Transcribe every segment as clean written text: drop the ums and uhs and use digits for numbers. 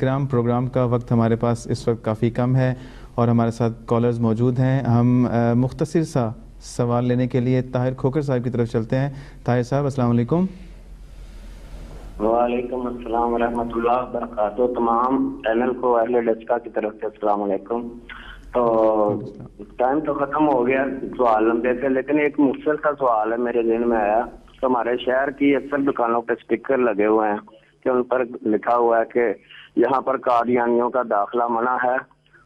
کرام پروگرام کا وقت ہمارے پاس اس وقت کافی کم ہے اور ہمارے ساتھ کالرز موجود ہیں. ہم مختصر سا سوال لینے کے لیے طاہر کھوکر صاحب کی طرف چلتے ہیں. طاہر صاحب السلام علیکم. وعلیکم السلام ورحمۃ اللہ وبرکاتہ. تمام چینل کو اہل ڈسکا کی طرف سے السلام علیکم. تو ٹائم تو ختم ہو گیا سوال لمبے تھے، لیکن ایک مختصر سا سوال ہے میرے ذہن میں آیا. تو ہمارے شہر کی اکثر دکانوں پہ اسٹیکر لگے ہوئے ہیں کہ ان پر لکھا ہوا ہے کہ یہاں پر قادیانیوں کا داخلہ منع ہے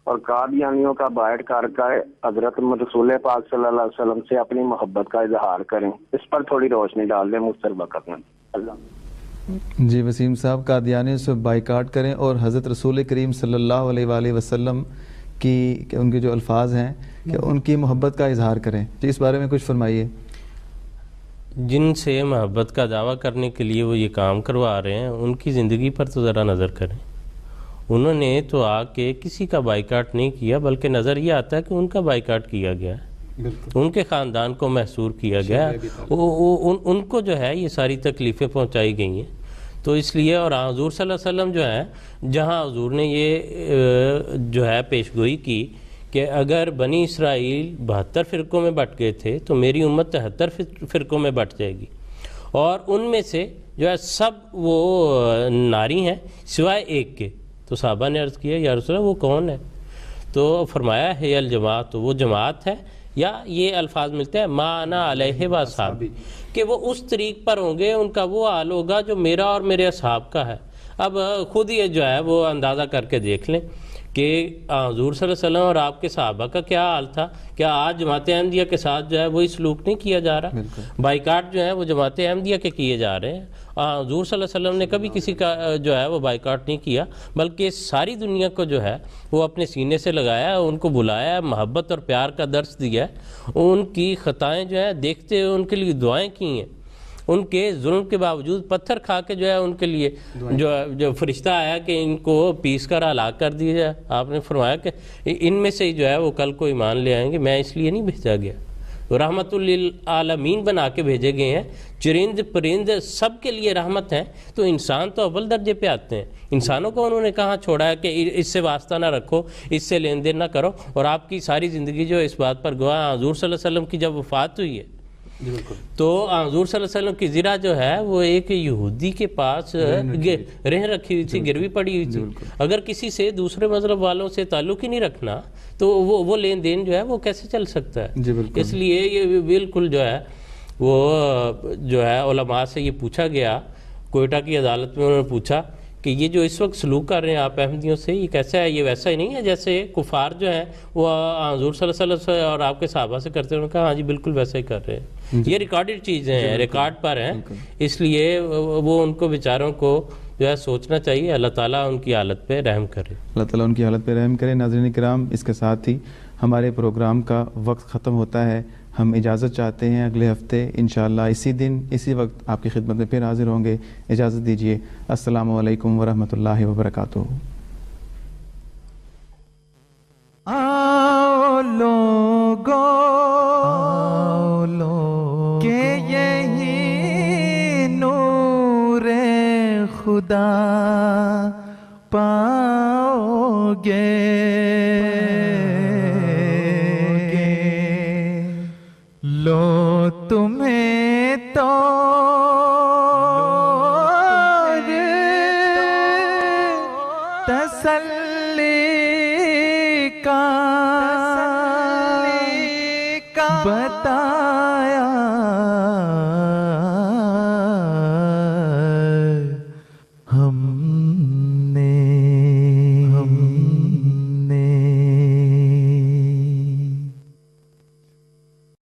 اور قادیانیوں کا بائٹ کر کے حضرت رسول پاک صلی اللہ علیہ وسلم سے اپنی محبت کا اظہار کریں. اس پر تھوڑی روشنی ڈال دیں مختصر وقت میں. اللہ جی وسیم صاحب، قادیانیوں سے بائیکاٹ کریں اور حضرت رسول کریم صلی اللہ علیہ وآلہ وسلم کی ان کے جو الفاظ ہیں کہ ان کی محبت کا اظہار کریں. جی اس بارے میں کچھ فرمائیے. جن سے محبت کا دعویٰ کرنے کے لیے وہ یہ کام کروا رہے ہیں ان کی زندگی پر تو ذرا نظر کریں. انہوں نے تو آ کے کسی کا بائیکاٹ نہیں کیا، بلکہ نظر یہ آتا ہے کہ ان کا بائیکاٹ کیا گیا ہے، ان کے خاندان کو محصور کیا گیا ہے، ان کو جو ہے یہ ساری تکلیفیں پہنچائی گئی ہیں. تو اس لیے اور حضور صلی اللہ علیہ وسلم جو ہے، جہاں حضور نے یہ جو ہے پیشگوئی کی کہ اگر بنی اسرائیل 72 فرقوں میں بٹ گئے تھے تو میری امت 73 فرقوں میں بٹ جائے گی، اور ان میں سے جو ہے سب وہ ناری ہیں سوائے ایک کے. تو صحابہ نے عرض کیا یا رسول اللہ وہ کون ہے؟ تو فرمایا ہے الجماعت، تو وہ جماعت ہے. یا یہ الفاظ ملتے ہیں ما انا علیہ و اصحابی، کہ وہ اس طریق پر ہوں گے، ان کا وہ حال ہوگا جو میرا اور میرے اصحاب کا ہے. اب خود یہ جو ہے وہ اندازہ کر کے دیکھ لیں کہ حضور صلی اللہ علیہ وسلم اور آپ کے صحابہ کا کیا حال تھا. کیا آج جماعت احمدیہ کے ساتھ جو ہے وہی سلوک نہیں کیا جا رہا؟ بائیکاٹ جو ہے وہ جماعت احمدیہ کے کیے جا رہے ہیں. حضور صلی اللہ علیہ وسلم نے کبھی کسی کا جو ہے وہ بائیکاٹ نہیں کیا، بلکہ ساری دنیا کو جو ہے وہ اپنے سینے سے لگایا، ان کو بلایا، محبت اور پیار کا درس دیا. ان کی خطائیں جو ہے دیکھتے ہوئے ان کے لیے دعائیں کی ہیں. ان کے ظلم کے باوجود پتھر کھا کے جو ہے ان کے لیے جو فرشتہ آیا کہ ان کو پیس کر ہلاک کر دیا جائے. آپ نے فرمایا کہ ان میں سے جو ہے وہ کل کو ایمان لے آئیں گے. میں اس لیے نہیں بھیجا گیا، رحمت للعالمین بنا کے بھیجے گئے ہیں. چرند پرند سب کے لیے رحمت ہیں. تو انسان تو اول درجے پہ آتے ہیں. انسانوں کو انہوں نے کہاں چھوڑا ہے کہ اس سے واسطہ نہ رکھو، اس سے لین دین نہ کرو. اور آپ کی ساری زندگی جو اس بات پر گواہ. حضور صلی اللہ علیہ وسلم کی جب وفات ہوئی ہے تو حضور صلی اللہ علیہ وسلم کی زرہ جو ہے وہ ایک یہودی کے پاس رہ رکھی ہوئی تھی، گروی پڑی ہوئی تھی. اگر کسی سے دوسرے مذہب والوں سے تعلق ہی نہیں رکھنا تو وہ لین دین جو ہے وہ کیسے چل سکتا ہے؟ اس لیے یہ بالکل جو ہے وہ جو ہے علماء سے یہ پوچھا گیا، کوئٹہ کی عدالت میں انہوں نے پوچھا کہ یہ جو اس وقت سلوک کر رہے ہیں آپ احمدیوں سے، یہ کیسا ہے؟ یہ ویسا ہی نہیں ہے جیسے کفار جو ہیں وہ حضور صلی اللہ علیہ وسلم اور آپ کے صحابہ سے کرتے ہیں؟ انہوں نے کہا ہاں جی بالکل ویسا ہی کر رہے ہیں. یہ ریکارڈڈ چیزیں ہیں، ریکارڈ پر ہیں. اس لیے وہ ان کو بیچاروں کو جو ہے سوچنا چاہیے. اللہ تعالیٰ ان کی حالت پہ رحم کرے. اللہ تعالیٰ ان کی حالت پہ رحم کرے. ناظرین کرام، اس کے ساتھ ہی ہمارے پروگرام کا وقت ختم ہوتا ہے. ہم اجازت چاہتے ہیں، اگلے ہفتے انشاءاللہ اسی دن اسی وقت آپ کی خدمت میں پھر حاضر ہوں گے. اجازت دیجیے. السلام علیکم ورحمۃ اللہ وبرکاتہ. آؤ لوگو کہ یہی نور خدا پاؤ گے. لو تمہیں تو تسلی کا بتا